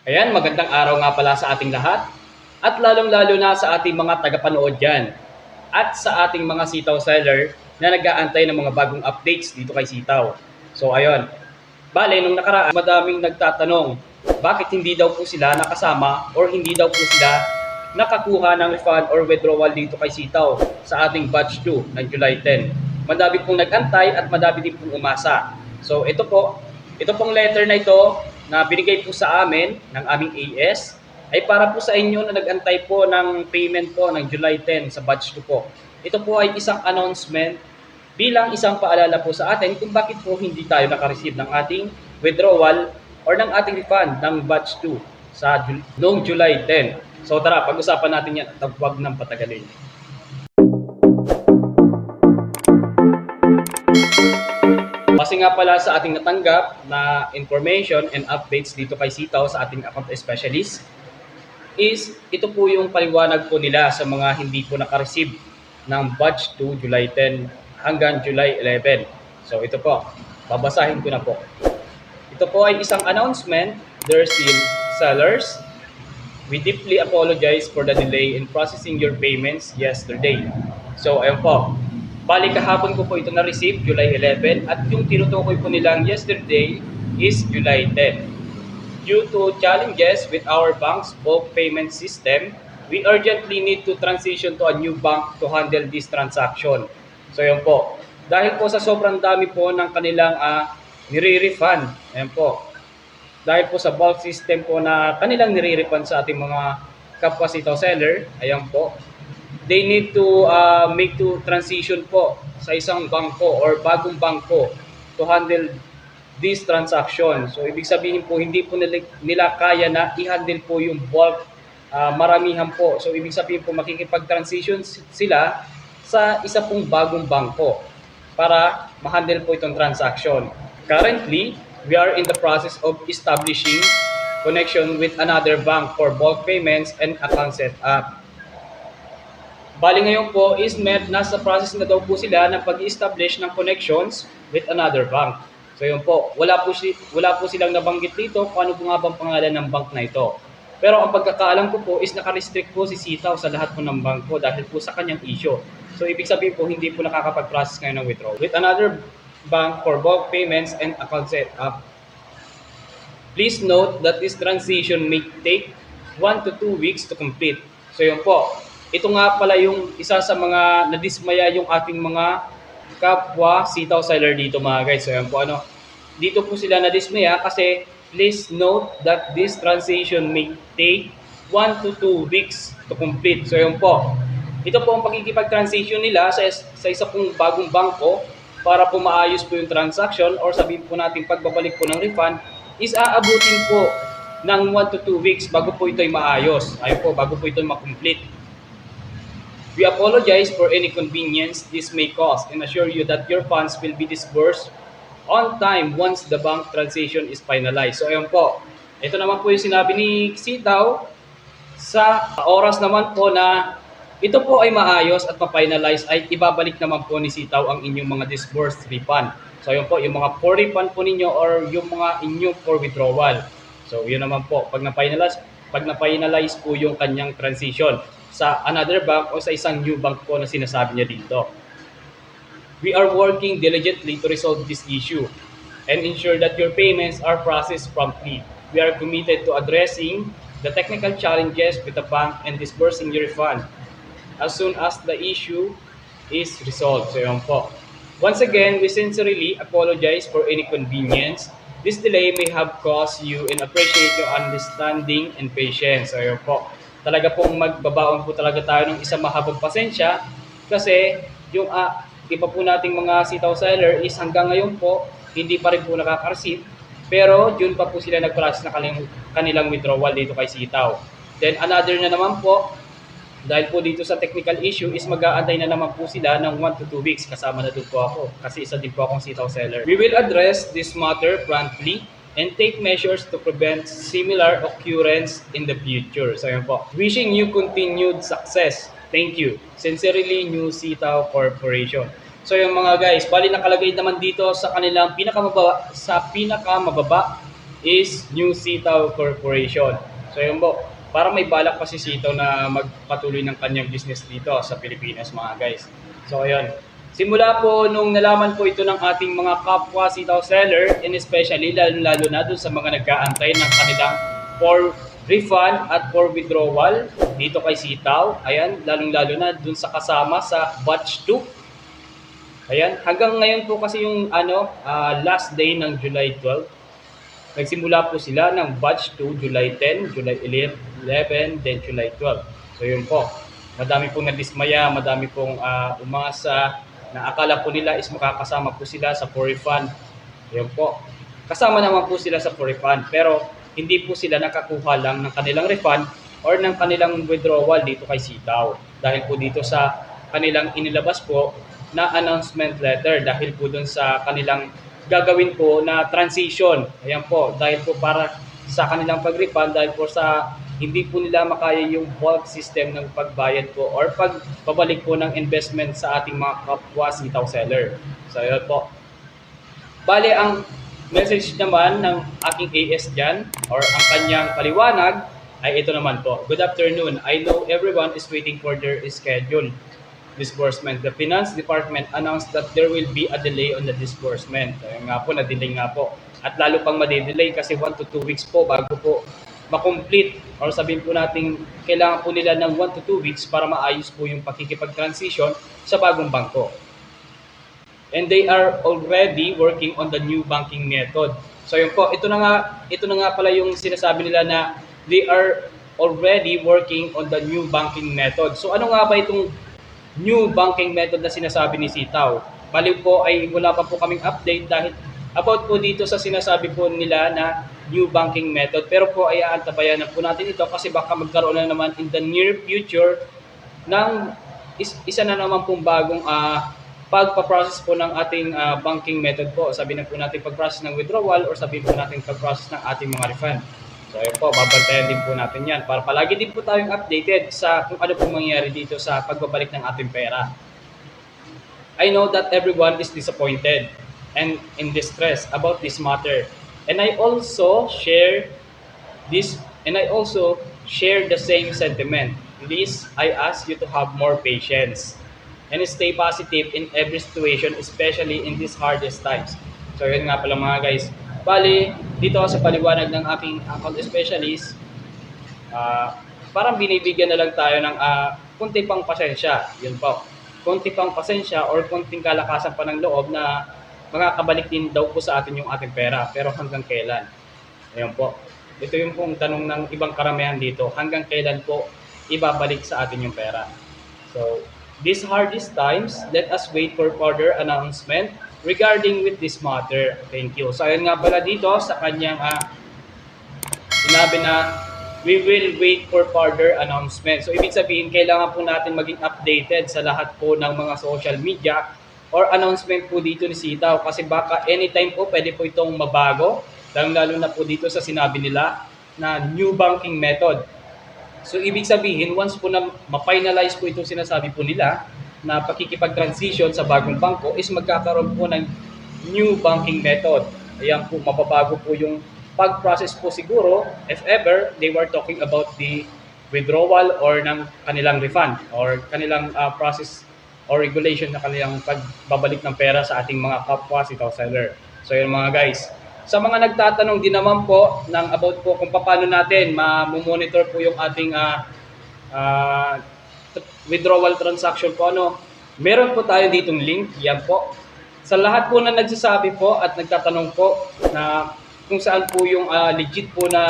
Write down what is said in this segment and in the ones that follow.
Ayan, magandang araw nga pala sa ating lahat at lalong-lalo na sa ating mga tagapanood dyan at sa ating mga sitaw seller na nag-aantay ng mga bagong updates dito kay Sitaw. So ayun, bale nung nakaraan madaming nagtatanong bakit hindi daw po sila nakasama or hindi daw po sila nakakuha ng refund or withdrawal dito kay Sitaw sa ating batch 2 ng July 10. Madami pong nag-antay at madami din pong umasa. So ito pong letter na ito na binigay po sa amin ng aming AS ay para po sa inyo na nag-antay po ng payment po ng July 10 sa batch 2 po. Ito po ay isang announcement bilang isang paalala po sa atin kung bakit po hindi tayo nakareceive ng ating withdrawal or ng ating refund ng batch 2 sa noong July 10. So tara, pag-usapan natin yan at huwag nang patagalin. Kasi nga pala sa ating natanggap na information and updates dito kay Sitaw sa ating account specialist is ito po yung paliwanag po nila sa mga hindi po nakareceive ng batch 2 July 10 hanggang July 11. So ito po, babasahin ko na po. Ito po ay isang announcement, dear sellers. We deeply apologize for the delay in processing your payments yesterday. So ayun po, bali kahapon ko po ito na-receive, July 11, at yung tinutukoy po nilang yesterday is July 10. Due to challenges with our bank's bulk payment system, we urgently need to transition to a new bank to handle this transaction. So yun po, dahil po sa sobrang dami po ng kanilang nire-refund, ayan po, dahil po sa bulk system po na kanilang nire-refund sa ating mga kapwa sitaw seller, ayan po, they need to make to transition po sa isang bangko or bagong bangko to handle this transaction. So ibig sabihin po hindi po nila kaya na i-handle po yung bulk maramihan po. So ibig sabihin po makikipag-transition sila sa isa pong bagong bangko para ma-handle po itong transaction. Currently, we are in the process of establishing connection with another bank for bulk payments and account setup. Bali ngayon po is nasa process na daw po sila ng pag-establish ng connections with another bank. So yun po, wala po silang nabanggit dito kung ano po nga bang pangalan ng bank na ito. Pero ang pagkakaalam ko po is naka-restrict po si Sitaw sa lahat po ng bangko dahil po sa kanyang issue. So ibig sabihin po hindi po nakakapag-process ngayon ng withdrawal with another bank for bulk payments and account setup. Please note that this transition may take 1 to 2 weeks to complete. So yun po, ito nga pala yung isa sa mga nadismaya yung ating mga kapwa sitaw seller dito mga guys. So yun po dito po sila nadismaya kasi please note that this transition may take 1 to 2 weeks to complete. So yun po, ito po ang pagkikipag-transition nila sa isa pong bagong bangko para po maayos po yung transaction or sabihin po natin pagbabalik po ng refund is aabutin po ng 1 to 2 weeks bago po ito ay maayos. Ayun po, bago po ito ma-complete. We apologize for any inconvenience this may cause and assure you that your funds will be disbursed on time once the bank transition is finalized. So ayun po, ito naman po yung sinabi ni Sitaw sa oras naman po na ito po ay maayos at ma-finalize ay ibabalik naman po ni Sitaw ang inyong mga disbursed refund. So yun po, yung mga for refund po ninyo or yung mga inyong for withdrawal. So yun naman po, pag na-finalize po yung kanyang transition sa another bank o sa isang new bank po na sinasabi niya dito. We are working diligently to resolve this issue and ensure that your payments are processed promptly. We are committed to addressing the technical challenges with the bank and disbursing your refund as soon as the issue is resolved. So yun po. Once again, we sincerely apologize for any inconvenience this delay may have caused you and appreciate your understanding and patience. So yun po. Talaga pong magbabaon po talaga tayo ng isang mahabang pasensya kasi yung iba po nating mga sitaw seller is hanggang ngayon po hindi pa rin po nakaka-receive pero June pa po sila nag-process na kanilang withdrawal dito kay Sitaw. Then another na naman po dahil po dito sa technical issue is mag-aantay na naman po sila ng 1 to 2 weeks kasama na doon po ako kasi isa din po akong sitaw seller. We will address this matter promptly and take measures to prevent similar occurrence in the future. So yun po. Wishing you continued success. Thank you. Sincerely, New Sitaw Corporation. So yung mga guys, bali nakalagay naman dito sa kanilang pinakamababa is New Sitaw Corporation. So yun po, para may balak pa si Sitaw na magpatuloy ng kanyang business dito sa Pilipinas mga guys. So ayun, simula po nung nalaman po ito ng ating mga kapwa sitaw seller, and especially lalo na dun sa mga nag-aantay ng kanilang for refund at for withdrawal dito kay sitaw. Ayan, lalong-lalo na dun sa kasama sa batch 2. Ayan, hanggang ngayon po kasi yung last day ng July 12. Nagsimula po sila ng batch 2, July 10, July 11, then July 12. So yun po, madami pong nadismaya, madami pong umasa na akala po nila is makakasama po sila sa for refund. Yun po, kasama naman po sila sa for refund, pero hindi po sila nakakuha lang ng kanilang refund or ng kanilang withdrawal dito kay Sitaw. Dahil po dito sa kanilang inilabas po na announcement letter, dahil po dun sa kanilang gagawin po na transition. Ayan po, dahil po para sa kanilang pag-refund, dahil po sa hindi po nila makaya yung bulk system ng pagbayad po or pagbabalik po ng investment sa ating mga kapwa sitaw seller. So yun po. Bale, ang message naman ng aking AS dyan or ang kanyang paliwanag ay ito naman po. Good afternoon. I know everyone is waiting for their schedule disbursement. The Finance Department announced that there will be a delay on the disbursement. Ayun nga po, na-delay nga po. At lalo pang madidelay kasi 1 to 2 weeks po bago po makomplete or sabihin po natin kailangan po nila ng 1 to 2 weeks para maayos po yung pakikipag-transition sa bagong bangko. And they are already working on the new banking method. So yun po, ito na nga pala yung sinasabi nila na they are already working on the new banking method. So ano nga ba itong new banking method na sinasabi ni Sitaw? Bali po ay wala pa po kaming update dahil about po dito sa sinasabi po nila na new banking method. Pero po ay aantabayan po natin ito kasi baka magkaroon na naman in the near future ng isa na naman pong bagong pagpa-process po ng ating banking method po. Sabihin na po natin pag-process ng withdrawal or sabihin po natin pag-process ng ating mga refund. So ayun po, babantayan din po natin yan para palagi din po tayong updated sa kung ano pong mangyayari dito sa pagbabalik ng ating pera. I know that everyone is disappointed and in distress about this matter. And I also share the same sentiment. Please, I ask you to have more patience and stay positive in every situation, especially in these hardest times. So yun nga pala mga guys. Bali, dito sa paliwanag ng aking account specialist, parang binibigyan na lang tayo ng kunti pang pasensya. Yun po. Kunti pang pasensya or kunting kalakasan pa ng loob na makakabalik din daw po sa atin yung ating pera. Pero hanggang kailan? Ayun po. Ito yung pong tanong ng ibang karamihan dito. Hanggang kailan po ibabalik sa atin yung pera? So, these hardest times, let us wait for further announcement regarding with this matter. Thank you. So, ayun nga pala dito sa kanyang sinabi na we will wait for further announcement. So, ibig sabihin, kailangan po natin maging updated sa lahat po ng mga social media or announcement po dito ni Sitaw kasi baka anytime po pwede po itong mabago, lalo na po dito sa sinabi nila na new banking method. So, ibig sabihin, once po na ma-finalize po itong sinasabi po nila na pakikipag-transition sa bagong bangko is magkakaroon po ng new banking method. Ayan po, mababago po yung pag-process po siguro if ever they were talking about the withdrawal or ng kanilang refund or kanilang process or regulation na kanilang pagbabalik ng pera sa ating mga kapwa sitaw seller. So yun mga guys. Sa mga nagtatanong din naman po ng about po kung paano natin ma-monitor po yung ating withdrawal transaction po meron po tayo ditong link, yan po. Sa lahat po na nagsasabi po at nagtatanong po na kung saan po yung legit po na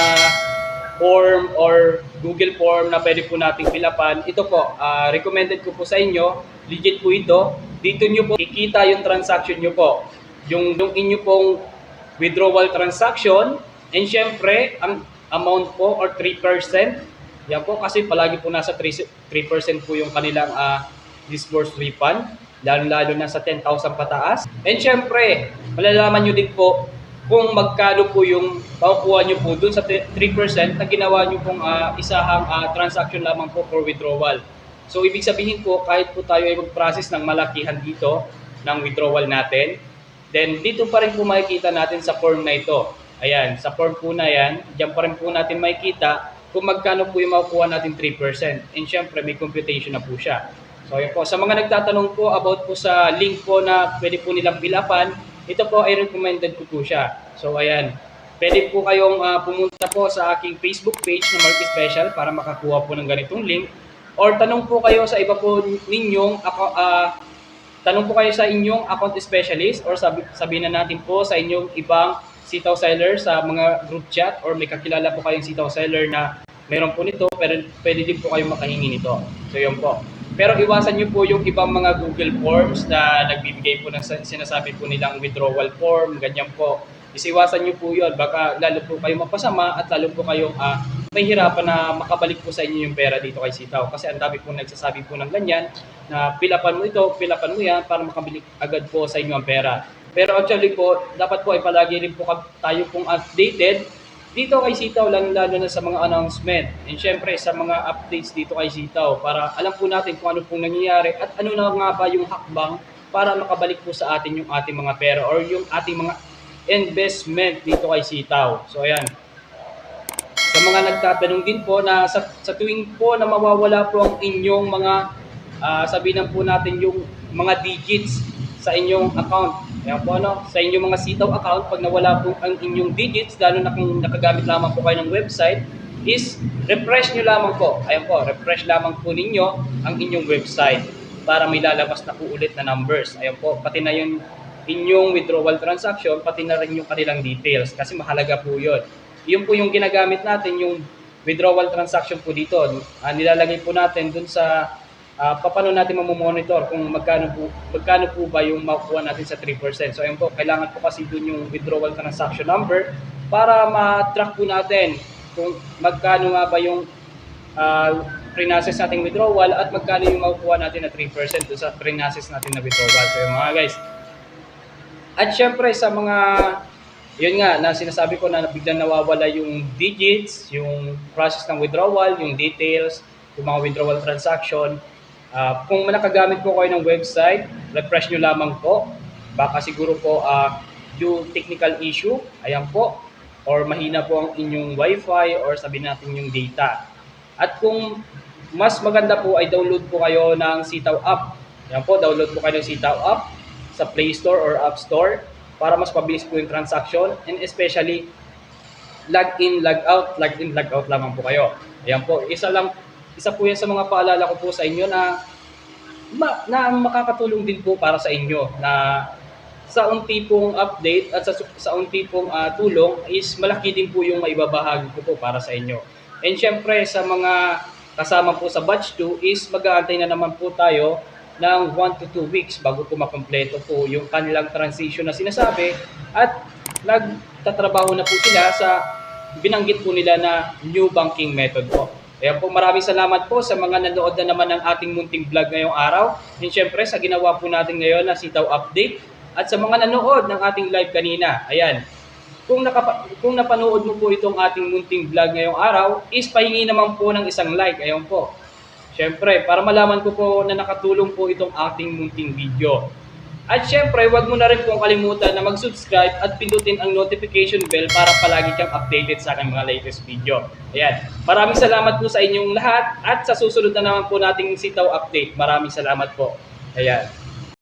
form or Google form na pwede po nating filapan, ito po, recommended ko po sa inyo, legit po ito. Dito nyo po ikita yung transaction nyo po, yung inyo pong withdrawal transaction, and syempre, ang amount po or 3%, yan po kasi palagi po nasa 3% po yung kanilang disbursed refund, lalo na sa 10,000 pataas. And syempre, malalaman nyo din po kung magkano po yung makukuha nyo po dun sa 3% na ginawa nyo pong isahang transaction lamang po for withdrawal. So, ibig sabihin po, kahit po tayo ay mag-process ng malakihan dito ng withdrawal natin, then dito pa rin po makikita natin sa form na ito Ayan, sa form po na yan, dyan pa rin po natin makikita kung magkano po yung makukuha natin 3%. And syempre, may computation na po siya. So yun po, sa mga nagtatanong po about po sa link po na pwede po nilang bilapan, ito po ay recommended ko po siya. So ayan, pwede po kayong pumunta po sa aking Facebook page na Marky Special para makakuha po ng ganitong link. Or tanong po kayo sa iba po ninyong tanong po kayo sa inyong account specialist or sabihin na natin po sa inyong ibang sitaw seller sa mga group chat or may kakilala po kayong sitaw seller na meron po nito pero pwede din po kayong makahingi nito. So yun po. Pero iwasan nyo po yung ibang mga Google Forms na nagbibigay po ng sinasabi po nilang withdrawal form, ganyan po. Isiwasan nyo po yun. Baka lalo po kayo mapasama at lalo po kayong may hirapan na makabalik po sa inyo yung pera dito kay Sitaw. Kasi ang dami po nagsasabi po ng ganyan na pilapan mo ito, pilapan mo yan para makabalik agad po sa inyo ang pera. Pero actually po, dapat po ay palagi rin po tayo pong updated dito kay Sitaw, lalo na sa mga announcement. And syempre sa mga updates dito kay Sitaw para alam po natin kung ano pong nangyayari at ano na nga ba yung hakbang para makabalik po sa atin yung ating mga pera or yung ating mga investment dito kay Sitaw. So ayan, sa mga nagtatanong din po na sa tuwing po na mawawala po ang inyong mga sabihin po natin yung mga digits sa inyong account. Kaya po sa inyong mga Sitaw account, pag nawala po ang inyong digits, lalo na kung nakagamit lamang po kayo ng website, is refresh nyo lamang po. Ayan po, refresh lamang po ninyo ang inyong website para may lalabas na po ulit na numbers. Ayan po, pati na yung inyong withdrawal transaction, pati na rin yung kanilang details kasi mahalaga po yun. Yun po yung ginagamit natin, yung withdrawal transaction po dito. Nilalagay po natin dun sa paano natin mamomonitor kung magkano po ba yung makukuha natin sa 3%. So ayun po, kailangan po kasi dun yung withdrawal transaction number para ma-track po natin kung magkano nga ba yung pre-process nating withdrawal at magkano yung makukuha natin na 3% dun sa pre-process natin na withdrawal. So yun mga guys. At syempre sa mga yun nga, na sinasabi ko na biglang nawawala yung digits, yung process ng withdrawal, yung details, yung mga withdrawal transaction. Kung nakagamit po kayo ng website, refresh nyo lamang po. Baka siguro po due technical issue, ayan po, or mahina po ang inyong wifi or sabihin natin yung data. At kung mas maganda po ay download po kayo ng Sitaw app. Ayan po, download po kayo ng Sitaw app sa Play Store or App Store para mas mabilis po yung transaction and especially log in, log out lamang po kayo. Ayan po, isa po yan sa mga paalala ko po sa inyo na makakatulong din po para sa inyo na sa unti pong update at sa unti pong tulong is malaki din po yung maibabahagi ko po para sa inyo. And syempre sa mga kasama po sa batch 2 is mag-aantay na naman po tayo ng 1 to 2 weeks bago po makompleto po yung kanilang transition na sinasabi at nagtatrabaho na po sila sa binanggit po nila na new banking method po. Kaya po maraming salamat po sa mga nanood na naman ng ating munting vlog ngayong araw. And syempre sa ginawa po natin ngayon na Sitaw Update at sa mga nanood ng ating live kanina. Ayan, kung napanood mo po itong ating munting vlog ngayong araw, is pahingi naman po ng isang like. Ayan po. Siyempre, para malaman ko po na nakatulong po itong ating munting video. At siyempre, huwag mo na rin pong kalimutan na mag-subscribe at pindutin ang notification bell para palagi kang updated sa aking mga latest video. Ayan. Maraming salamat po sa inyong lahat at sa susunod na naman po nating Sitaw Update. Maraming salamat po. Ayan.